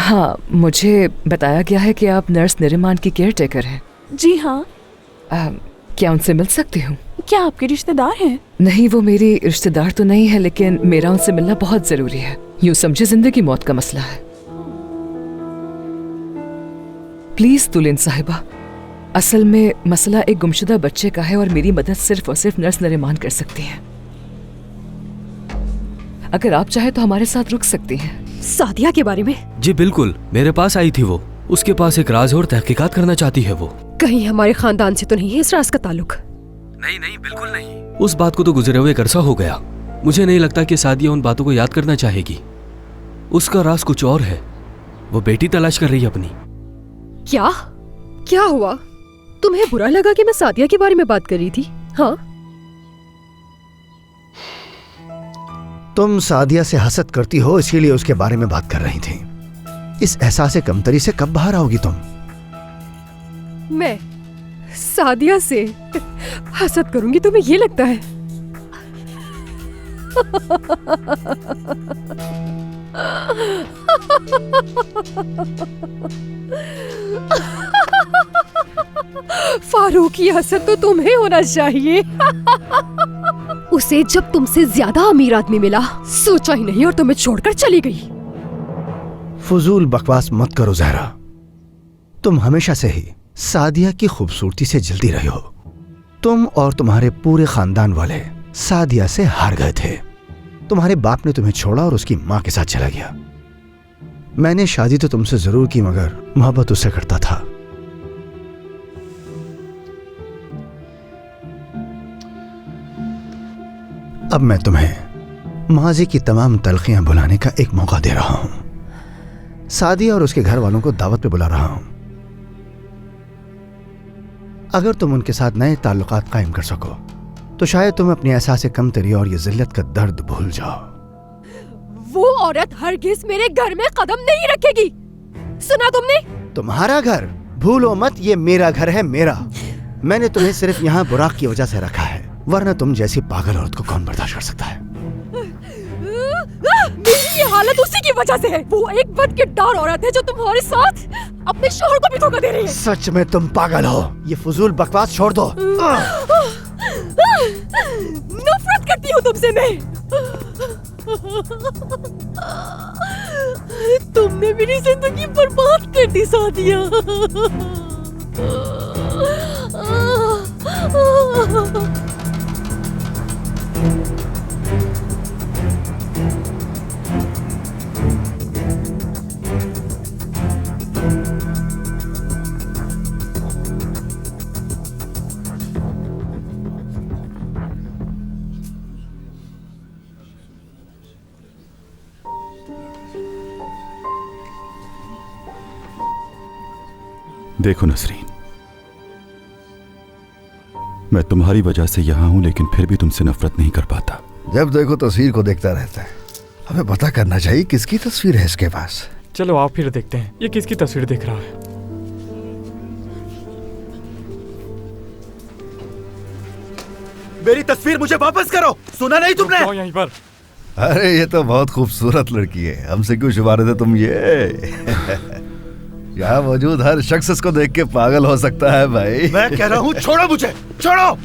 हाँ, मुझे बताया गया है कि आप नर्स नरिमान की केयर टेकर हैं। जी हाँ। क्या उनसे मिल सकती हूँ? क्या आपके रिश्तेदार हैं? नहीं, वो मेरी रिश्तेदार तो नहीं है, लेकिन मेरा उनसे मिलना बहुत जरूरी है। यूँ समझे जिंदगी मौत का मसला है। प्लीज तुलिन साहिबा, असल में मसला एक गुमशुदा बच्चे का है और मेरी मदद सिर्फ और सिर्फ नर्स नरिमान कर सकती है। अगर आप चाहे तो हमारे साथ रुक सकती हैं। सादिया के बारे में? जी बिल्कुल, मेरे पास आई थी वो। उसके पास एक राज और तहकीकात करना चाहती है वो। कहीं हमारे खानदान से तो नहीं है इस राज का ताल्लुक? नहीं नहीं, बिल्कुल नहीं। उस बात को तो गुजरे हुए एक अरसा हो गया। मुझे नहीं लगता कि सादिया उन बातों को याद करना चाहेगी। उसका राज कुछ और है। वो बेटी तलाश कर रही है अपनी। क्या? क्या हुआ? तुम्हें बुरा लगा कि मैं सादिया के बारे में बात कर रही थी? हाँ? तुम सादिया से हसद करती हो, इसीलिए उसके बारे में बात कर रही थी। इस एहसास कमतरी से कब बाहर आओगी तुम? मैं सादिया से हसद करूंगी, तुम्हें ये लगता है? फारूक, ये हसद तो तुम्हें होना चाहिए। उसे जब तुमसे ज्यादा अमीर आदमी मिला, सोचा ही नहीं और तुम्हें छोड़कर चली गई। फजूल बकवास मत करो ज़हरा। तुम हमेशा से ही सादिया की खूबसूरती से जलती रही हो। तुम और तुम्हारे पूरे खानदान वाले सादिया से हार गए थे। तुम्हारे बाप ने तुम्हें छोड़ा और उसकी माँ के साथ चला गया। मैंने शादी तो तुमसे जरूर की, मगर मोहब्बत उससे करता था। अब मैं तुम्हें माजी की तमाम तलखियां भुलाने का एक मौका दे रहा हूं। सादिया और उसके घर वालों को दावत पे बुला रहा हूं। अगर तुम उनके साथ नए ताल्लुकात कायम कर सको तो शायद तुम अपनी एहसास कमतरी और ये जिल्लत का दर्द भूल जाओ। वो औरत हरगिज मेरे घर में कदम नहीं रखेगी। सुना तुमने? तुम्हारा घर? भूलो मत, ये मेरा घर है, मेरा। मैंने तुम्हें सिर्फ यहाँ बुराक की वजह से रखा है, वरना तुम जैसी पागल औरत को कौन बर्दाश्त कर सकता है? मेरी ये हालत उसी की वजह से है। वो एक बदकिरदार औरत है जो तुम्हारे साथ अपने शोहर को भी धोखा दे रही है। सच में तुम पागल हो। ये फजूल बकवास छोड़ दो। नफरत करती हूँ तुमसे मैं। तुमने मेरी जिंदगी बर्बाद कर दी सादिया। देखो नसरीन, मैं तुम्हारी वजह से यहां हूं, लेकिन फिर भी तुमसे नफरत नहीं कर पाता। जब देखो तस्वीर को देखता रहता है। हमें पता करना चाहिए किसकी तस्वीर है इसके पास। चलो आप फिर देखते हैं ये किसकी तस्वीर देख रहा है। मेरी तस्वीर मुझे वापस करो। सुना नहीं तुमने? यहीं पर। अरे ये तो बहुत खूबसूरत लड़की है, हमसे क्यों छुपा रहे थे तुम ये? यहाँ मौजूद हर शख्स इसको देख के पागल हो सकता है भाई। मैं कह रहा हूँ छोड़ो मुझे, छोड़ो।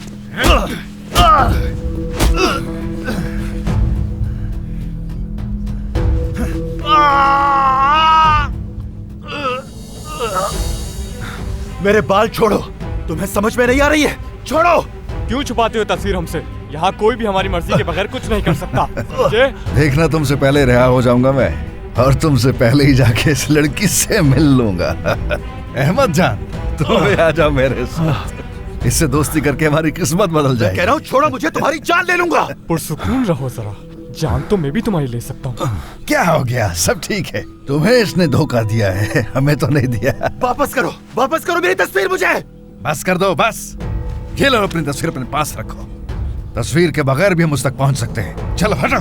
मेरे बाल छोड़ो, तुम्हें समझ में नहीं आ रही है? छोड़ो। क्यों छुपाते हो तस्वीर हमसे? यहाँ कोई भी हमारी मर्जी के बगैर कुछ नहीं कर सकता। देखना, तुमसे पहले रिहा हो जाऊंगा मैं, और तुमसे पहले ही जाके इस लड़की से मिल लूंगा। अहमद जान, तुम भी आ जाओ मेरे साथ। इससे दोस्ती करके हमारी किस्मत बदल जाए। कह रहा हूँ छोड़ो मुझे, तुम्हारी जान ले लूंगा। पुरसुकून रहो जरा, जान तो मैं भी तुम्हारी ले सकता हूँ। क्या हो गया? सब ठीक है। तुम्हें इसने धोखा दिया है, हमें तो नहीं दिया। वापस करो मेरी तस्वीर मुझे। बस कर दो, बस। ये लो अपनी तस्वीर अपने पास रखो। तस्वीर के बगैर भी हम उस तक पहुंच सकते हैं। चलो हटो।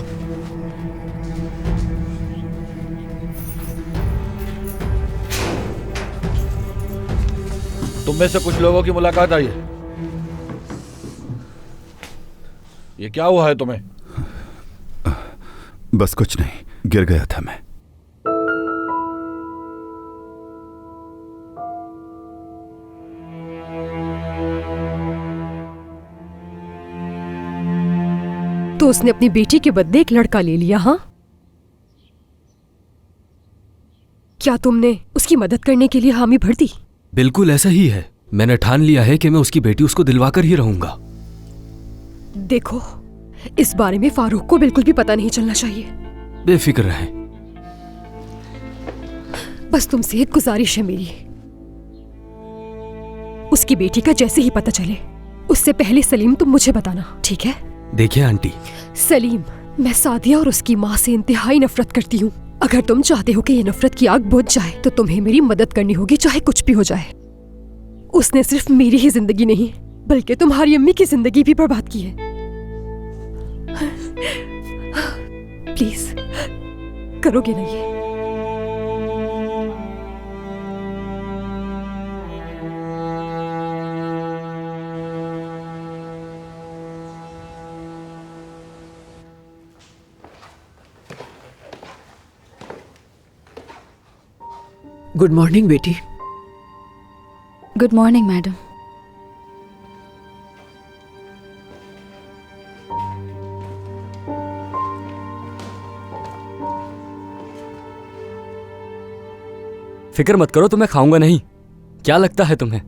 तुम में से कुछ लोगों की मुलाकात आई है। ये क्या हुआ है तुम्हें? बस कुछ नहीं, गिर गया था मैं। तो उसने अपनी बेटी के बदले एक लड़का ले लिया। हाँ, क्या तुमने उसकी मदद करने के लिए हामी भर दी? बिल्कुल ऐसा ही है। मैंने ठान लिया है कि मैं उसकी बेटी उसको दिलवाकर ही रहूंगा। देखो, इस बारे में फारूक को बिल्कुल भी पता नहीं चलना चाहिए। बेफिक्र रहे। बस तुमसे एक गुजारिश है मेरी, उसकी बेटी का जैसे ही पता चले उससे पहले सलीम तुम मुझे बताना, ठीक है? देखिए आंटी, सलीम, मैं सादिया और उसकी माँ से इंतहाई नफरत करती हूँ। अगर तुम चाहते हो कि ये नफरत की आग बुझ जाए तो तुम्हें मेरी मदद करनी होगी, चाहे कुछ भी हो जाए। उसने सिर्फ मेरी ही जिंदगी नहीं बल्कि तुम्हारी अम्मी की जिंदगी भी बर्बाद की है। प्लीज करोगे ना ये? गुड मॉर्निंग बेटी। Good morning madam. फिक्र मत करो, तुम्हें खाऊंगा नहीं। क्या लगता है तुम्हें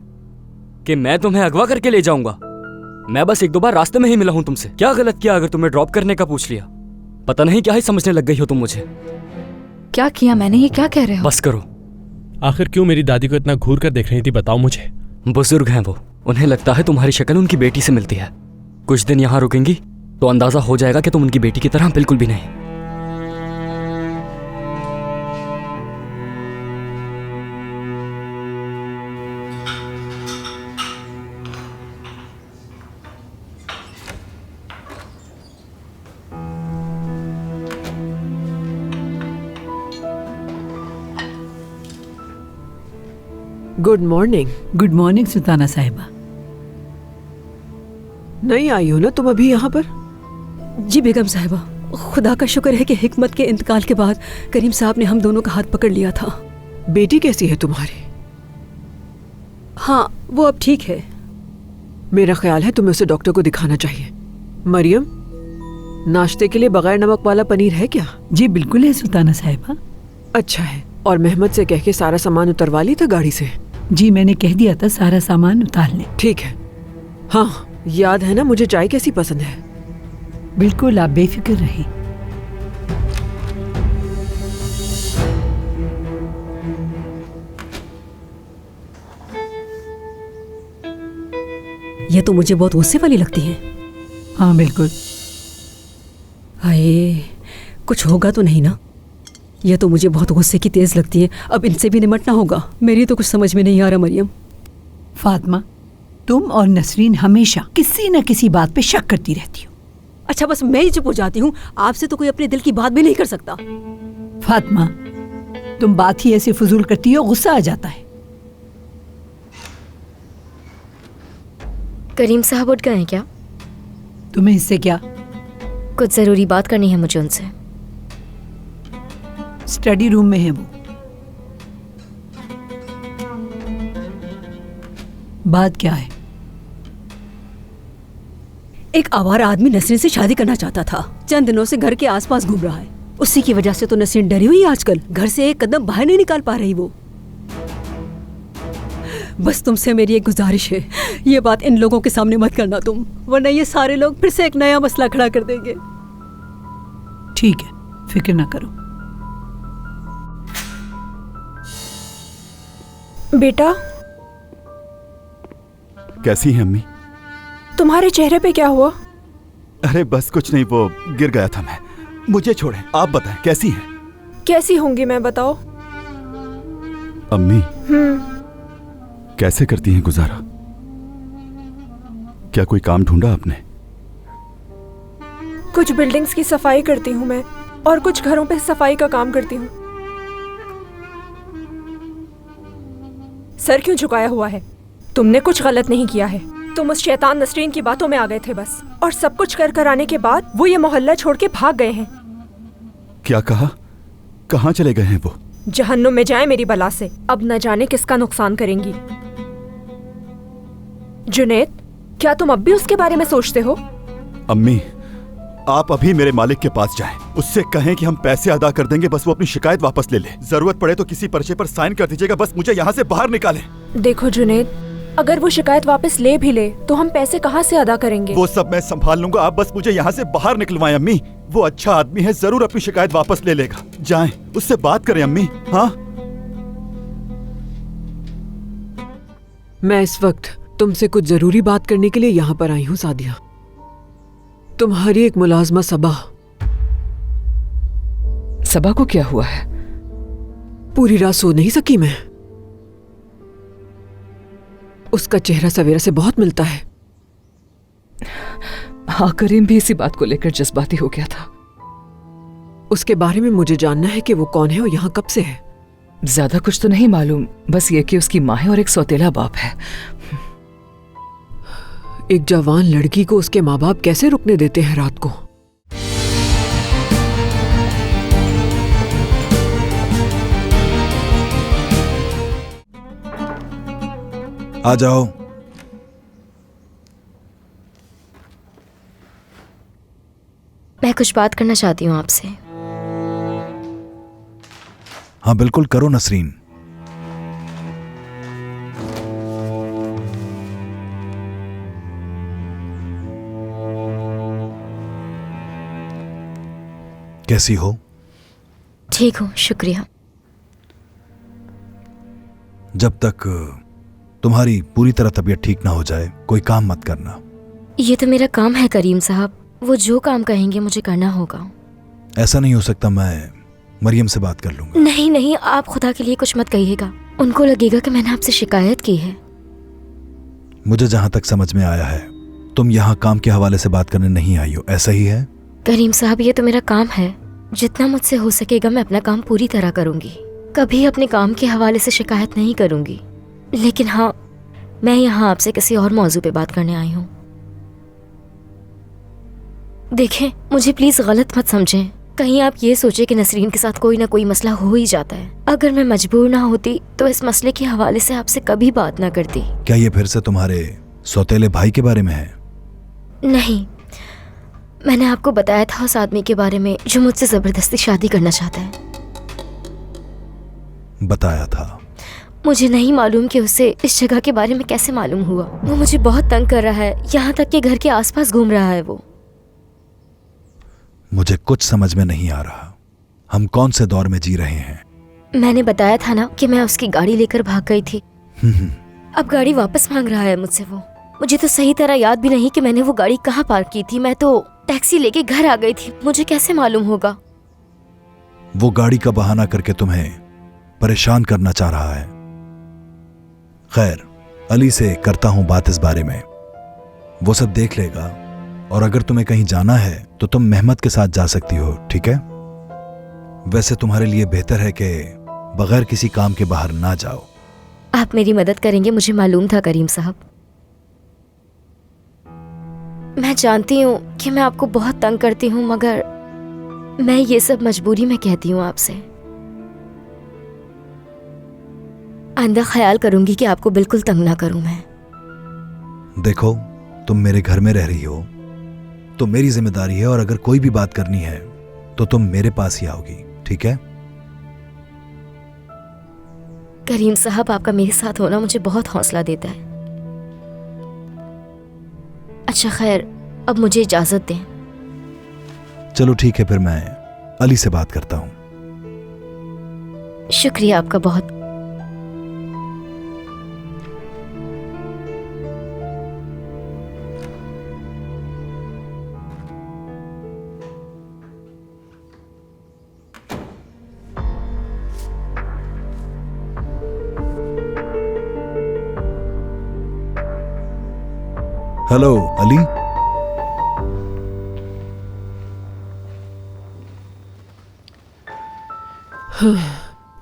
कि मैं तुम्हें अगवा करके ले जाऊंगा? मैं बस एक दो बार रास्ते में ही मिला हूं तुमसे। क्या गलत किया अगर तुम्हें ड्रॉप करने का पूछ लिया? पता नहीं क्या ही समझने लग गई हो तुम मुझे। क्या किया मैंने? ये क्या कह रहे हो? बस करो। आखिर क्यों मेरी दादी को इतना घूर कर देख रही थी, बताओ मुझे। बुजुर्ग हैं वो, उन्हें लगता है तुम्हारी शक्ल उनकी बेटी से मिलती है। कुछ दिन यहाँ रुकेंगी तो अंदाजा हो जाएगा कि तुम उनकी बेटी की तरह बिल्कुल भी नहीं। Good morning. Good morning Sultana साहिबा। नहीं आई हो ना तुम अभी यहाँ पर? जी बेगम साहिबा, खुदा का शुक्र है कि हिकमत के इंतकाल के बाद करीम साहब ने हम दोनों का हाथ पकड़ लिया था। बेटी कैसी है तुम्हारी? हाँ, वो अब ठीक है। मेरा ख्याल है तुम्हें उसे डॉक्टर को दिखाना चाहिए। मरियम, नाश्ते के लिए बगैर नमक वाला पनीर है क्या? जी बिल्कुल है सुल्ताना साहिबा। अच्छा है। और मेहमद से कह के सारा सामान उतरवा ली था गाड़ी से? जी मैंने कह दिया था सारा सामान उतार ले। ठीक है। हाँ, याद है ना मुझे चाय कैसी पसंद है? बिल्कुल, आप बेफिक्र रहिए। ये तो मुझे बहुत गुस्से वाली लगती है। हाँ बिल्कुल। हाय, कुछ होगा तो नहीं ना? ये तो मुझे बहुत गुस्से की तेज लगती है। अब इनसे भी निमटना होगा। मेरी तो कुछ समझ में नहीं आ रहा मरियम। फातिमा, तुम और नसरीन हमेशा किसी न किसी बात पे शक करती रहती हो। अच्छा, बस मैं ही चुप हो जाती हूँ। आपसे तो कोई अपने दिल की बात भी नहीं कर सकता। फातिमा, तुम बात ही ऐसे फजूल करती हो, गुस्सा आ जाता है। करीम साहब उठ गए हैं क्या? तुम्हें इससे क्या? कुछ जरूरी बात करनी है मुझे उनसे। स्टडी रूम में है वो। बात क्या है? एक आवारा आदमी नसरीन से शादी करना चाहता था। चंद दिनों से घर के आसपास घूम रहा है। उसी की वजह से तो नसरीन डरी हुई है आजकल। घर से एक कदम बाहर नहीं निकाल पा रही वो। बस तुमसे मेरी एक गुजारिश है, ये बात इन लोगों के सामने मत करना तुम, वरना ये सारे लोग फिर से एक नया मसला खड़ा कर देंगे। ठीक है, फिक्र ना करो। बेटा, कैसी हैं अम्मी? तुम्हारे चेहरे पे क्या हुआ? अरे बस कुछ नहीं, वो गिर गया था मैं। मुझे छोड़ें, आप बताएं कैसी हैं? कैसी होंगी मैं, बताओ। अम्मी, कैसे करती हैं गुजारा? क्या कोई काम ढूंढा आपने? कुछ बिल्डिंग्स की सफाई करती हूँ मैं, और कुछ घरों पे सफाई का काम करती हूँ। सर क्यों झुकाया हुआ है? तुमने कुछ गलत नहीं किया है। तुम उस शैतान नसरीन की बातों में आ गए थे बस, और सब कुछ कर कर आने के बाद वो ये मोहल्ला छोड़ के भाग गए हैं। क्या कहा? कहाँ चले गए हैं वो? जहन्नुम में जाए मेरी बला से। अब न जाने किसका नुकसान करेंगी। जुनैद, क्या तुम अब भी उसके बारे में सोचते हो? अम्मी, आप अभी मेरे मालिक के पास जाएं, उससे कहें कि हम पैसे अदा कर देंगे, बस वो अपनी शिकायत वापस ले ले। जरूरत पड़े तो किसी पर्चे पर साइन कर दीजिएगा, बस मुझे यहाँ से बाहर निकालें। देखो जुनैद, अगर वो शिकायत वापस ले भी ले तो हम पैसे कहाँ से अदा करेंगे? वो सब मैं संभाल लूंगा, आप बस मुझे यहाँ से बाहर निकलवाएं। अम्मी, वो अच्छा आदमी है, जरूर अपनी शिकायत वापस ले लेगा। जाएं, उससे बात करें अम्मी। हाँ, मैं इस वक्त तुमसे कुछ जरूरी बात करने के लिए यहाँ पर आई हूँ सादिया। तुम्हारी एक मुलाजमा सबा को क्या हुआ है? पूरी रात सो नहीं सकी मैं। उसका चेहरा सवेरा से बहुत मिलता है। हाँ, करीम भी इसी बात को लेकर जज्बाती हो गया था। उसके बारे में मुझे जानना है कि वो कौन है और यहाँ कब से है। ज्यादा कुछ तो नहीं मालूम, बस ये कि उसकी माँ है और एक सौतेला बाप है। एक जवान लड़की को उसके माँ बाप कैसे रुकने देते हैं रात को? आ जाओ। मैं कुछ बात करना चाहती हूँ आपसे। हाँ बिल्कुल करो नसरीन। कैसी हो? ठीक हूँ, शुक्रिया। जब तक तुम्हारी पूरी तरह तबीयत ठीक ना हो जाए कोई काम मत करना। ये तो मेरा काम है करीम साहब, वो जो काम कहेंगे मुझे करना होगा। ऐसा नहीं हो सकता, मैं मरियम से बात कर लूंगा। नहीं नहीं, आप खुदा के लिए कुछ मत कहिएगा, उनको लगेगा कि मैंने आपसे शिकायत की है। मुझे जहां तक समझ में आया है तुम यहाँ काम के हवाले से बात करने नहीं आई हो, ऐसा ही है? करीम साहब, ये तो मेरा काम है, जितना मुझसे हो सकेगा मैं अपना काम पूरी तरह करूंगी। कभी अपने काम के हवाले से शिकायत नहीं करूंगी। लेकिन हाँ, मैं यहाँ आपसे किसी और मौजू पे बात करने आई हूँ। देखें, मुझे प्लीज गलत मत समझें, कहीं आप ये सोचे कि नसरीन के साथ कोई ना कोई मसला हो ही जाता है। अगर मैं मजबूर ना होती तो इस मसले के हवाले से आपसे कभी बात ना करती। क्या ये फिर से तुम्हारे सौतेले भाई के बारे में है? नहीं, मैंने आपको बताया था उस आदमी के बारे में जो मुझसे जबरदस्ती शादी करना चाहता है। बताया था। मुझे नहीं मालूम कि उसे इस जगह के बारे में कैसे मालूम हुआ। वो मुझे बहुत तंग कर रहा है, यहाँ तक कि घर के आसपास घूम रहा है वो। मुझे कुछ समझ में नहीं आ रहा, हम कौन से दौर में जी रहे हैं? मैंने बताया था ना कि मैं उसकी गाड़ी लेकर भाग गई थी। अब गाड़ी वापस मांग रहा है मुझसे वो। मुझे तो सही तरह याद भी नहीं कि मैंने वो गाड़ी कहाँ पार्क की थी। मैं तो टैक्सी लेके घर आ गई थी, मुझे कैसे मालूम होगा? वो गाड़ी का बहाना करके तुम्हें परेशान करना चाह रहा है। खैर, अली से करता हूं बात इस बारे में, वो सब देख लेगा। और अगर तुम्हें कहीं जाना है तो तुम मेहमत के साथ जा सकती हो, ठीक है? वैसे तुम्हारे लिए बेहतर है कि बगैर किसी काम के बाहर ना जाओ। आप मेरी मदद करेंगे, मुझे मालूम था करीम साहब। मैं जानती हूँ कि मैं आपको बहुत तंग करती हूँ, मगर मैं ये सब मजबूरी में कहती हूँ आपसे। आइंदा ख्याल करूंगी कि आपको बिल्कुल तंग ना करूं मैं। देखो, तुम मेरे घर में रह रही हो तो मेरी जिम्मेदारी है, और अगर कोई भी बात करनी है तो तुम मेरे पास ही आओगी, ठीक है? करीम साहब, आपका मेरे साथ होना मुझे बहुत हौसला देता है। अच्छा खैर, अब मुझे इजाजत दें। चलो ठीक है, फिर मैं अली से बात करता हूं। शुक्रिया आपका बहुत। हेलो अली।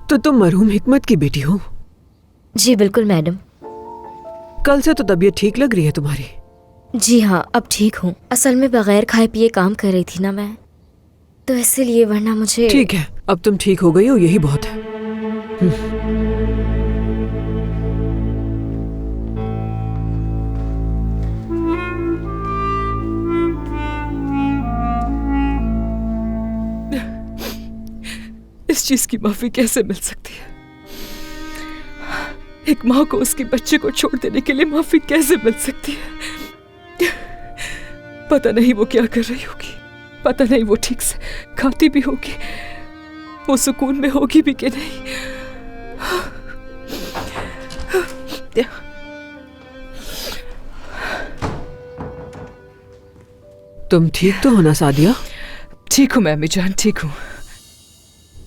तो तुम मरहूम हिकमत की बेटी हो? जी बिल्कुल मैडम। कल से तो तबीयत ठीक लग रही है तुम्हारी। जी हाँ, अब ठीक हूँ। असल में बगैर खाए पिए काम कर रही थी ना मैं, तो इसलिए, वरना मुझे। ठीक है, अब तुम ठीक हो गई हो, यही बहुत है। इस चीज की माफी कैसे मिल सकती है? एक माँ को उसके बच्चे को छोड़ देने के लिए माफी कैसे मिल सकती है? पता नहीं वो क्या कर रही होगी, पता नहीं वो ठीक से खाती भी होगी, वो सुकून में होगी भी कि नहीं। तुम ठीक तो हो ना सादिया? ठीक हूँ मैं अम्मी जान, ठीक हूँ।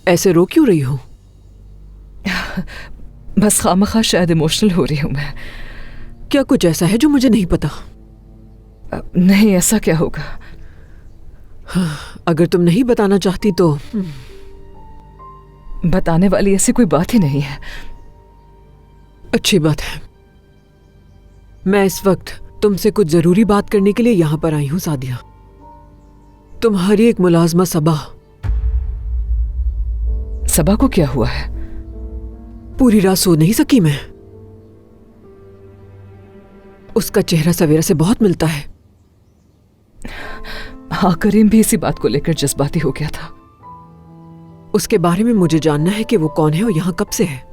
ऐसे रो क्यों रही हो? बस खामखा शायद इमोशनल हो रही हूँ मैं। क्या कुछ ऐसा है जो मुझे नहीं पता? नहीं, ऐसा क्या होगा? हाँ, अगर तुम नहीं बताना चाहती तो बताने वाली ऐसी कोई बात ही नहीं है। अच्छी बात है। मैं इस वक्त तुमसे कुछ जरूरी बात करने के लिए यहाँ पर आई हूँ सादिया। तुम्हारी एक मुलाजमा सबा को क्या हुआ है? पूरी रात सो नहीं सकी मैं। उसका चेहरा सवेरा से बहुत मिलता है। हाँ, करीम भी इसी बात को लेकर जज्बाती हो गया था। उसके बारे में मुझे जानना है कि वो कौन है और यहाँ कब से है।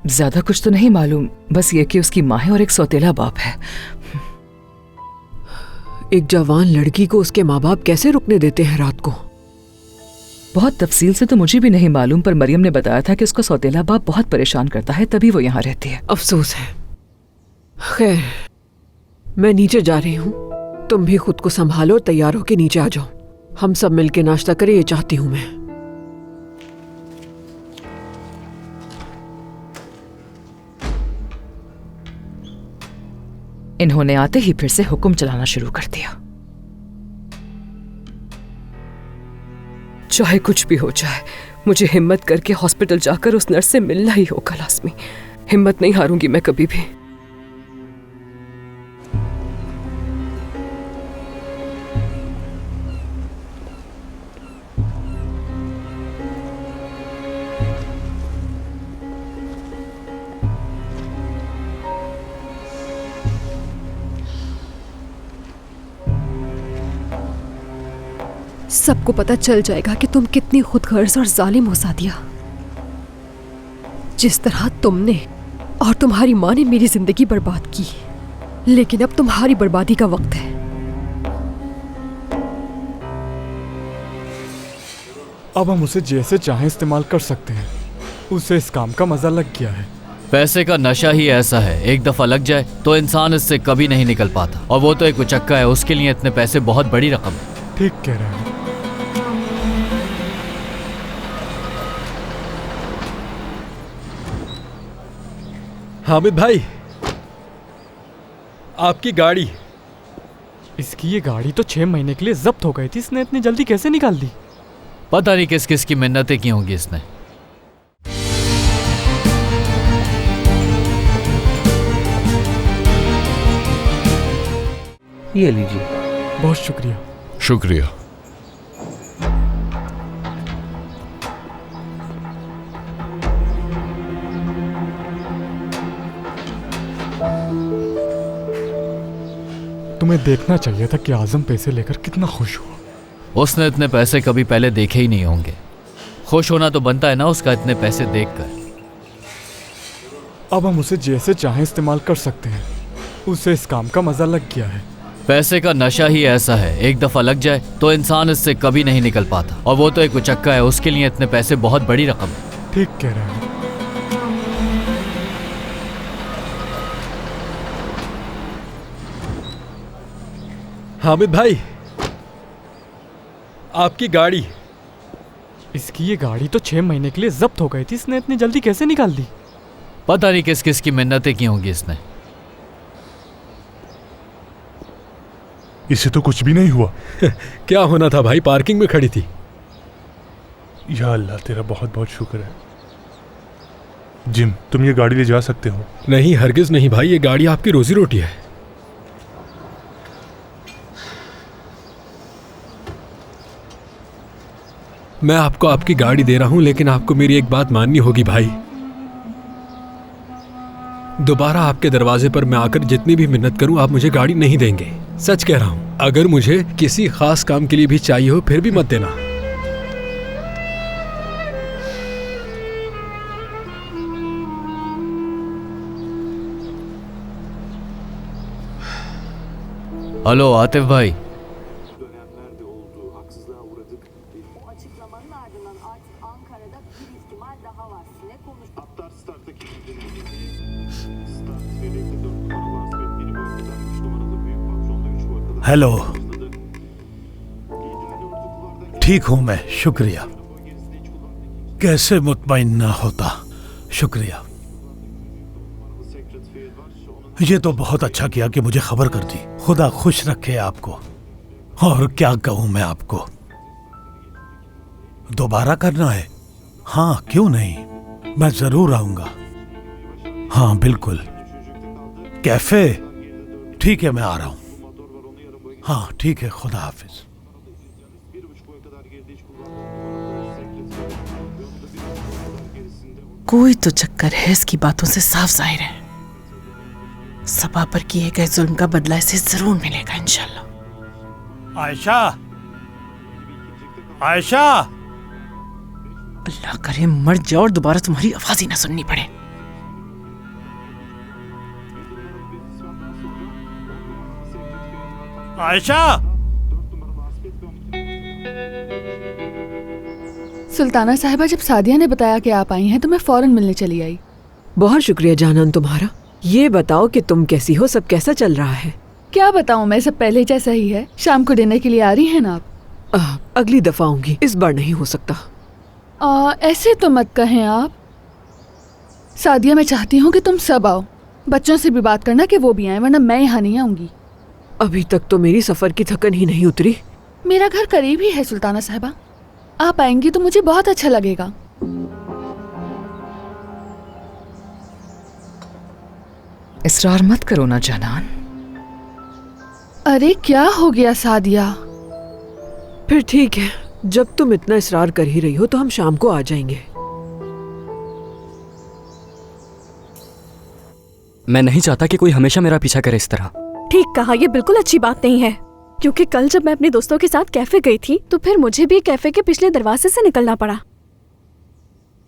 ज्यादा कुछ तो नहीं मालूम, बस ये कि उसकी माँ है और एक सौतेला बाप है। एक जवान लड़की को उसके माँ बाप कैसे रुकने देते हैं रात को? बहुत तफसील से तो मुझे भी नहीं मालूम, पर मरियम ने बताया था कि उसका सौतेला बाप बहुत परेशान करता है, तभी वो यहाँ रहती है। अफसोस है। खैर, मैं नीचे जा रही हूँ। तुम भी खुद को संभालो और तैयार होके नीचे आ जाओ। हम सब मिलके नाश्ता करें, ये चाहती हूँ मैं। इन्होंने आते ही फिर से हुक्म चलाना शुरू कर दिया। चाहे कुछ भी हो जाए, मुझे हिम्मत करके हॉस्पिटल जाकर उस नर्स से मिलना ही होगा लाज़मी। हिम्मत नहीं हारूंगी मैं कभी भी। सबको पता चल जाएगा कि तुम कितनी खुदगर्ज और जालिम हो सादिया। जिस तरह तुमने और तुम्हारी माँ ने मेरी जिंदगी बर्बाद की, लेकिन अब तुम्हारी बर्बादी का वक्त है। अब हम उसे जैसे चाहें इस्तेमाल कर सकते हैं। उसे इस काम का मजा लग गया है। पैसे का नशा ही ऐसा है, एक दफा लग जाए तो इंसान इससे कभी नहीं निकल पाता। और वो तो एक उचक्का है, उसके लिए इतने पैसे बहुत बड़ी रकम है। ठीक कह रहे हैं। हामिद भाई, आपकी गाड़ी। इसकी ये गाड़ी तो 6 महीने के लिए जब्त हो गई थी, इसने इतनी जल्दी कैसे निकाल दी? पता नहीं किस किस की मिन्नतें की होंगी इसने। ये लीजिए। बहुत शुक्रिया। शुक्रिया। तुम्हें देखना चाहिए था कि आजम पैसे लेकर कितना खुश हुआ। उसने इतने पैसे कभी पहले देखे ही नहीं होंगे। खुश होना तो बनता है ना उसका इतने पैसे देखकर। अब हम उसे जैसे चाहें इस्तेमाल कर सकते हैं। उसे इस काम का मजा लग गया है। पैसे का नशा ही ऐसा है, एक दफा लग जाए तो इंसान इससे कभी नहीं निकल पाता। और वो तो एक उचक्का है, उसके लिए इतने पैसे बहुत बड़ी रकम है। ठीक कह रहे हैं। हामिद भाई, आपकी गाड़ी। इसकी ये गाड़ी तो 6 महीने के लिए जब्त हो गई थी, इसने इतनी जल्दी कैसे निकाल दी? पता नहीं किस किस की मिन्नतें की होंगी इसने। इसे तो कुछ भी नहीं हुआ। क्या होना था भाई, पार्किंग में खड़ी थी। या अल्लाह, तेरा बहुत बहुत शुक्र है। जिम, तुम ये गाड़ी ले जा सकते हो। नहीं, हरगिज नहीं भाई, ये गाड़ी आपकी रोजी रोटी है। मैं आपको आपकी गाड़ी दे रहा हूं, लेकिन आपको मेरी एक बात माननी होगी भाई। दोबारा आपके दरवाजे पर मैं आकर जितनी भी मिन्नत करूं, आप मुझे गाड़ी नहीं देंगे। सच कह रहा हूं। अगर मुझे किसी खास काम के लिए भी चाहिए हो, फिर भी मत देना। हेलो आतिफ भाई। हेलो, ठीक हूं मैं, शुक्रिया। कैसे मुतमईन ना होता, शुक्रिया। ये तो बहुत अच्छा किया कि मुझे खबर कर दी। खुदा खुश रखे आपको। और क्या कहूं मैं आपको, दोबारा करना है? हाँ, क्यों नहीं, मैं जरूर आऊंगा। हाँ बिल्कुल। कैफे? ठीक है, मैं आ रहा हूं। हाँ ठीक है, खुदा हाफिज। कोई तो चक्कर है, इसकी बातों से साफ जाहिर है। सबा पर किए गए जुल्म का बदला इसे जरूर मिलेगा इंशाल्लाह। आयशा, आयशा! अल्लाह करे मर जाओ और दोबारा तुम्हारी आवाज ही ना सुननी पड़े। आयशा! सुल्ताना साहिबा, जब सादिया ने बताया कि आप आई हैं तो मैं फौरन मिलने चली आई। बहुत शुक्रिया जानान तुम्हारा। ये बताओ कि तुम कैसी हो, सब कैसा चल रहा है? क्या बताऊं मैं, सब पहले जैसा ही है। शाम को डिनर के लिए आ रही हैं ना आप? अगली दफा आऊंगी, इस बार नहीं हो सकता। ऐसे तो मत कहें आप। सादिया, मैं चाहती हूँ कि तुम सब आओ। बच्चों से भी बात करना कि वो भी आए, वरना मैं यहाँ नहीं आऊंगी। अभी तक तो मेरी सफर की थकन ही नहीं उतरी। मेरा घर करीब ही है सुल्ताना साहिबा, आप आएंगी तो मुझे बहुत अच्छा लगेगा। इसरार मत करो ना जानान। अरे क्या हो गया सादिया? फिर ठीक है, जब तुम इतना इसरार कर ही रही हो तो हम शाम को आ जाएंगे। मैं नहीं चाहता कि कोई हमेशा मेरा पीछा करे इस तरह। ठीक कहा, ये बिल्कुल अच्छी बात नहीं है। क्योंकि कल जब मैं अपने दोस्तों के साथ कैफे गई थी तो फिर मुझे भी कैफे के पिछले दरवाजे से निकलना पड़ा।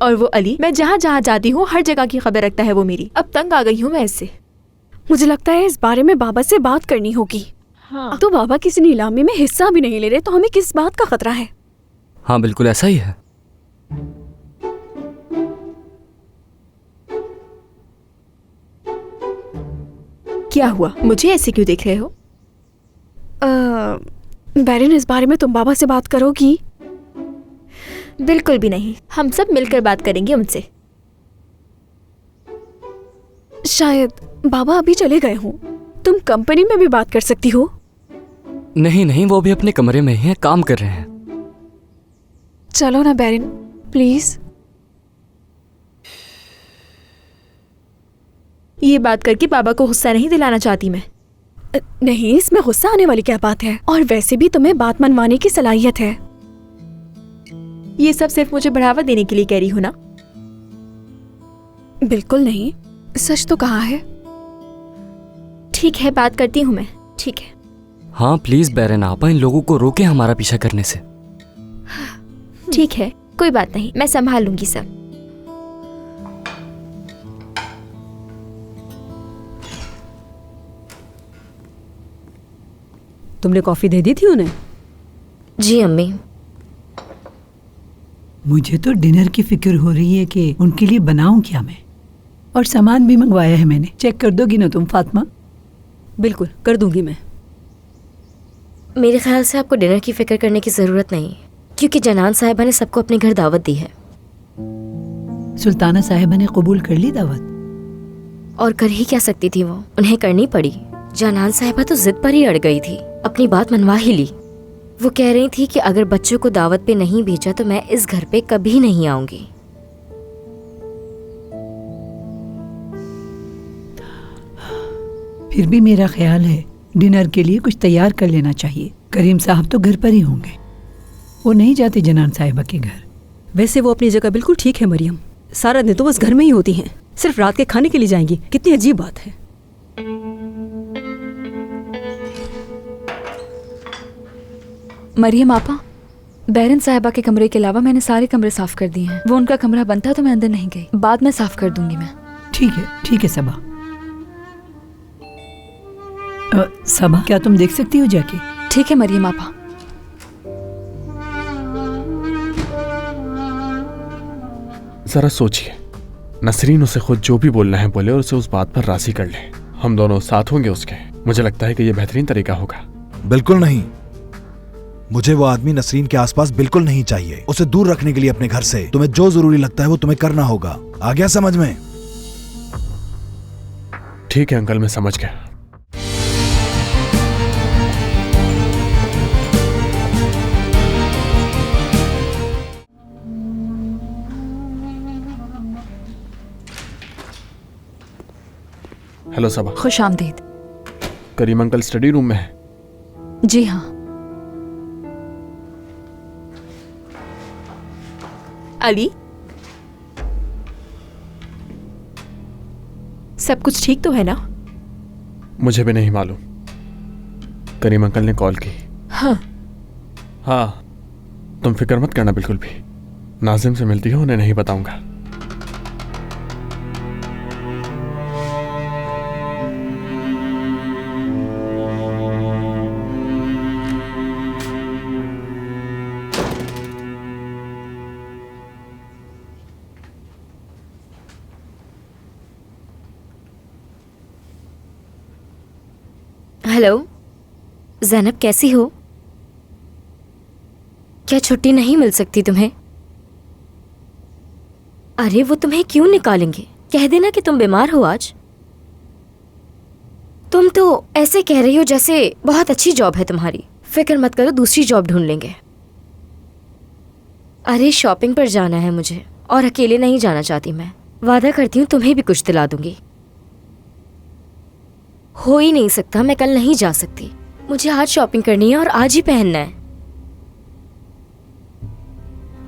और वो अली, मैं जहाँ जहाँ जाती हूँ हर जगह की खबर रखता है वो मेरी। अब तंग आ गई हूँ मैं इससे। मुझे लगता है इस बारे में बाबा से बात करनी होगी। हाँ। तो बाबा किसी नीलामी में हिस्सा भी नहीं ले रहे, तो हमें किस बात का खतरा है? हाँ बिल्कुल ऐसा ही है। क्या हुआ, मुझे ऐसे क्यों देख रहे हो? बैरिन, इस बारे में तुम बाबा से बात करोगी? बिल्कुल भी नहीं, हम सब मिलकर बात करेंगे उनसे। शायद बाबा अभी चले गए हों। तुम कंपनी में भी बात कर सकती हो। नहीं नहीं, वो भी अपने कमरे में ही है, काम कर रहे हैं। चलो ना बैरिन, प्लीज। ये बात करके बाबा को गुस्सा नहीं दिलाना चाहती मैं। नहीं, इसमें गुस्सा आने वाली क्या बात है? और वैसे भी तुम्हें बात मनवाने की सलाहियत है। ये सब सिर्फ मुझे बढ़ावा देने के लिए कह रही हो ना? बिल्कुल नहीं, सच तो कहा है। ठीक है, बात करती हूँ मैं। ठीक है। हाँ प्लीज बैरन आपा, इन लोगों को रोके हमारा पीछा करने से। ठीक है, कोई बात नहीं, मैं संभाल लूंगी सब। तुमने कॉफी दे दी थी उन्हें? जी अम्मी। मुझे तो डिनर की फिक्र हो रही है कि उनके लिए बनाऊं क्या मैं। और सामान भी मंगवाया है मैंने। चेक कर दोगी ना तुम फातिमा? बिल्कुल कर दूंगी मैं। मेरे ख्याल से आपको डिनर की फिक्र करने की जरूरत नहीं, क्योंकि जनान साहिबा ने सबको अपने घर दावत दी है। सुल्ताना साहिबा ने कबूल कर ली दावत? और कर ही क्या सकती थी वो, उन्हें करनी पड़ी। जनान साहिबा तो जिद पर ही अड़ गई थी, अपनी बात मनवा ही ली। वो कह रही थी कि अगर बच्चों को दावत पे नहीं भेजा तो मैं इस घर पे कभी नहीं आऊंगी। फिर भी मेरा ख्याल है डिनर के लिए कुछ तैयार कर लेना चाहिए। करीम साहब तो घर पर ही होंगे, वो नहीं जाते जनान साहिबा के घर। वैसे वो अपनी जगह बिल्कुल ठीक है मरियम, सारा दिन तो बस घर में ही होती हैं, सिर्फ रात के खाने के लिए जाएंगी। कितनी अजीब बात है। मरियम आपा, बैरन साहिबा के कमरे के अलावा मैंने सारे कमरे साफ कर दिए हैं। वो उनका कमरा बंद था तो मैं अंदर नहीं गई, बाद में साफ कर दूंगी मैं। ठीक है सबा। सबा, क्या तुम देख सकती हो जाके? ठीक है मरियम आपा। जरा सोचिए, नसरीन उसे खुद जो भी बोलना है बोले और उसे उस बात पर राजी कर ले। हम दोनों साथ होंगे उसके। मुझे लगता है कि यह बेहतरीन तरीका होगा। बिल्कुल नहीं, मुझे वो आदमी नसरीन के आसपास बिल्कुल नहीं चाहिए। उसे दूर रखने के लिए अपने घर से तुम्हें जो जरूरी लगता है वो तुम्हें करना होगा। आ गया समझ में? ठीक है अंकल, मैं समझ गया। हेलो सबा। खुश आमदीद। करीम अंकल स्टडी रूम में है? जी हाँ। अली, सब कुछ ठीक तो है ना? मुझे भी नहीं मालूम। करीम अंकल ने कॉल की। हाँ। हाँ, तुम फिक्र मत करना बिल्कुल भी। नाजिम से मिलती हो, उन्हें नहीं बताऊंगा। हेलो ज़ैनब, कैसी हो? क्या छुट्टी नहीं मिल सकती तुम्हें? अरे वो तुम्हें क्यों निकालेंगे? कह देना कि तुम बीमार हो आज। तुम तो ऐसे कह रही हो जैसे बहुत अच्छी जॉब है तुम्हारी। फिक्र मत करो, दूसरी जॉब ढूंढ लेंगे। अरे शॉपिंग पर जाना है मुझे, और अकेले नहीं जाना चाहती मैं। वादा करती हूँ तुम्हें भी कुछ दिला दूंगी। हो ही नहीं सकता, मैं कल नहीं जा सकती। मुझे आज शॉपिंग करनी है और आज ही पहनना है।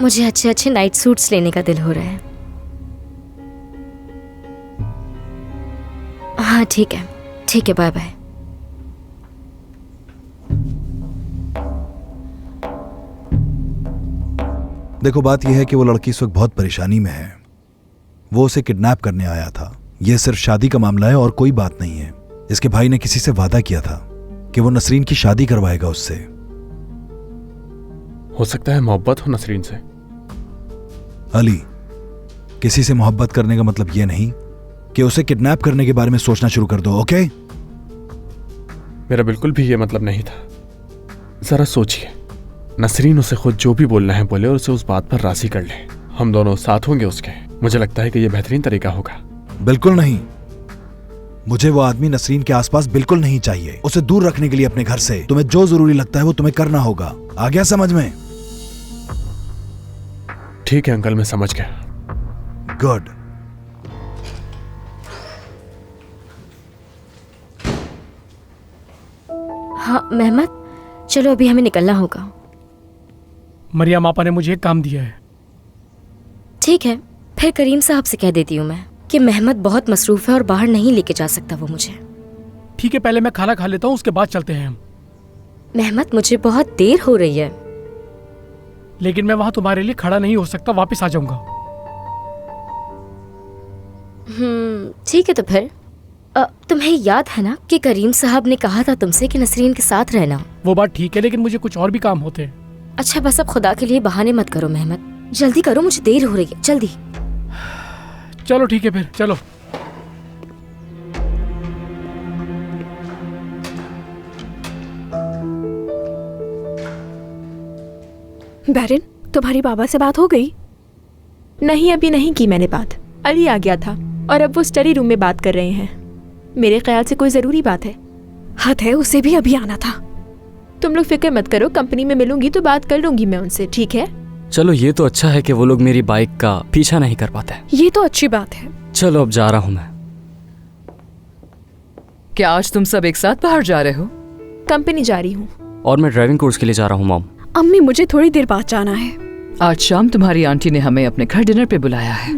मुझे अच्छे अच्छे नाइट सूट्स लेने का दिल हो रहा है। हाँ ठीक है, बाय बाय। देखो, बात यह है कि वो लड़की इस वक्त बहुत परेशानी में है। वो उसे किडनैप करने आया था। यह सिर्फ शादी का मामला है और कोई बात नहीं है। इसके भाई ने किसी से वादा किया था कि वो नसरीन की शादी करवाएगा उससे। हो सकता है मोहब्बत हो नसरीन से। अली, किसी से मोहब्बत करने का मतलब यह नहीं कि उसे किडनैप करने के बारे में सोचना शुरू कर दो, ओके? मेरा बिल्कुल भी यह मतलब नहीं था। जरा सोचिए, नसरीन उसे खुद जो भी बोलना है बोले और उसे उस बात पर राजी कर ले। हम दोनों साथ होंगे उसके। मुझे लगता है कि यह बेहतरीन तरीका होगा। बिल्कुल नहीं, मुझे वो आदमी नसरीन के आसपास बिल्कुल नहीं चाहिए। उसे दूर रखने के लिए अपने घर से तुम्हें जो जरूरी लगता है वो तुम्हें करना होगा। आ गया समझ में? ठीक है अंकल, मैं समझ गया। गुड। हाँ मेहमत, चलो अभी हमें निकलना होगा। मरियम आपा ने मुझे एक काम दिया है। ठीक है, फिर करीम साहब से कह देती हूँ मैं कि मेहमत बहुत मसरूफ है और बाहर नहीं लेके जा सकता वो मुझे। ठीक है, पहले मैं खाना खा लेता हूँ, उसके बाद चलते हैं हम। मेहमत, मुझे बहुत देर हो रही है। लेकिन मैं वहां तुम्हारे लिए खड़ा नहीं हो सकता, वापस आ जाऊंगा। ठीक है, तो फिर तुम्हें याद है ना कि करीम साहब ने कहा था तुमसे कि नसरीन के साथ रहना। वो बात ठीक है, लेकिन मुझे कुछ और भी काम होते हैं। अच्छा बस अब खुदा के लिए बहाने मत करो मेहमत, जल्दी करो, मुझे देर हो रही है, जल्दी। चलो ठीक है फिर, चलो। बैरन, तुम्हारी बाबा से बात हो गई? नहीं, अभी नहीं की मैंने बात। अली आ गया था और अब वो स्टडी रूम में बात कर रहे हैं। मेरे ख्याल से कोई जरूरी बात है। हद है, उसे भी अभी आना था। तुम लोग फिक्र मत करो, कंपनी में मिलूंगी तो बात कर लूंगी मैं उनसे, ठीक है? चलो, ये तो अच्छा है कि वो लोग मेरी बाइक का पीछा नहीं कर पाते। ये तो अच्छी बात है। चलो अब जा रहा हूँ मैं। क्या आज तुम सब एक साथ बाहर जा रहे हो? कंपनी जा रही हूँ। और मैं ड्राइविंग कोर्स के लिए जा रहा हूँ मॉम। अम्मी, मुझे थोड़ी देर बाद जाना है। आज शाम तुम्हारी आंटी ने हमें अपने घर डिनर पे बुलाया है।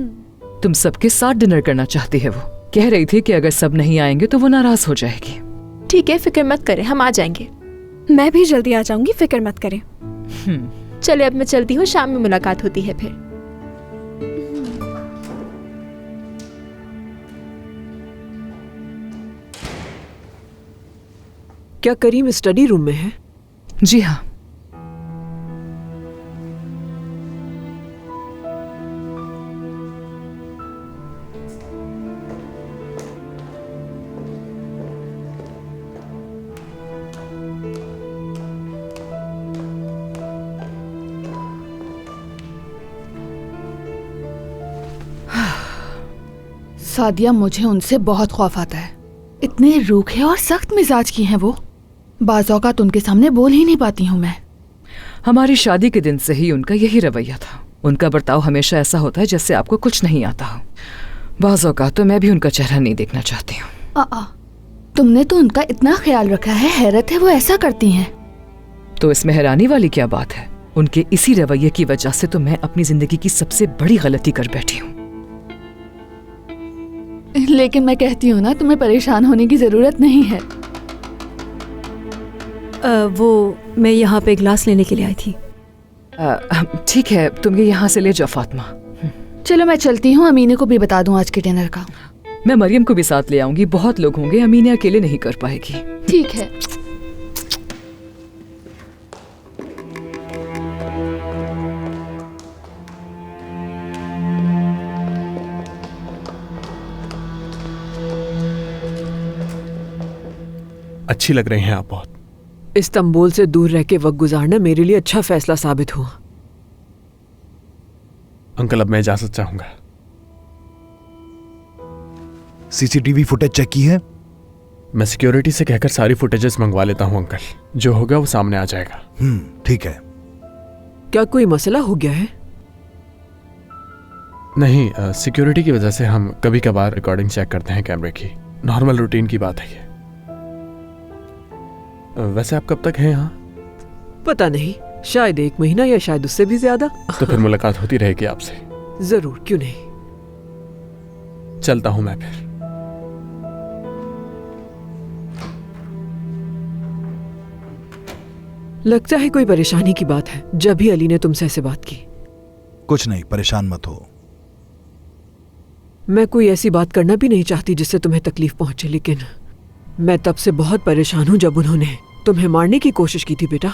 तुम सबके साथ डिनर करना चाहती है। वो कह रही थी कि अगर सब नहीं आएंगे तो वो नाराज हो जाएगी। ठीक है, फिक्र मत करें, हम आ जाएंगे। मैं भी जल्दी आ जाऊंगी, फिक्र मत करें। चले अब मैं चलती हूँ, शाम में मुलाकात होती है फिर। क्या करीम स्टडी रूम में है? जी हाँ। सादिया, मुझे उनसे बहुत खौफ आता है। इतने रूखे और सख्त मिजाज की हैं वो। बाज़ औक़ात उनके सामने बोल ही नहीं पाती हूँ मैं। हमारी शादी के दिन से ही उनका यही रवैया था। उनका बर्ताव हमेशा ऐसा होता है जैसे आपको कुछ नहीं आता हो। बाज़ औक़ात तो मैं भी उनका चेहरा नहीं देखना चाहती हूँ। तुमने तो उनका इतना ख्याल रखा है, हैरत है वो ऐसा करती हैं। तो इसमें हैरानी वाली क्या बात है? उनके इसी रवैये की वजह से तो मैं अपनी जिंदगी की सबसे बड़ी गलती कर बैठी हूँ। लेकिन मैं कहती हूँ ना, तुम्हें परेशान होने की जरूरत नहीं है। वो मैं यहाँ पे ग्लास लेने के लिए आई थी। ठीक है, तुम ये यहाँ से ले जाओ फातिमा। चलो मैं चलती हूँ, अमीने को भी बता दूँ आज के डिनर का। मैं मरियम को भी साथ ले आऊंगी, बहुत लोग होंगे, अमीने अकेले नहीं कर पाएगी। ठीक है। अच्छी लग रही हैं आप बहुत। इस्तांबुल से दूर रह के वक्त गुजारना मेरे लिए अच्छा फैसला साबित हुआ। अंकल, अब मैं इजाजत चाहूंगा। सीसीटीवी फुटेज चेक की है? मैं सिक्योरिटी से कहकर सारी फुटेजेस मंगवा लेता हूं अंकल। जो होगा वो सामने आ जाएगा। ठीक है। क्या कोई मसला हो गया है? नहीं, सिक्योरिटी की वजह से हम कभी कभार रिकॉर्डिंग चेक करते हैं कैमरे की। नॉर्मल रूटीन की बात है ये। वैसे आप कब तक हैं यहाँ? पता नहीं, शायद 1 महीना या शायद उससे भी ज्यादा। तो फिर मुलाकात होती रहेगी आपसे। जरूर, क्यों नहीं। चलता हूं मैं फिर। लगता है कोई परेशानी की बात है। जब भी अली ने तुमसे ऐसे बात की। कुछ नहीं, परेशान मत हो। मैं कोई ऐसी बात करना भी नहीं चाहती जिससे तुम्हें तकलीफ पहुंचे, लेकिन मैं तब से बहुत परेशान हूं जब उन्होंने तुम्हें मारने की कोशिश की थी बेटा।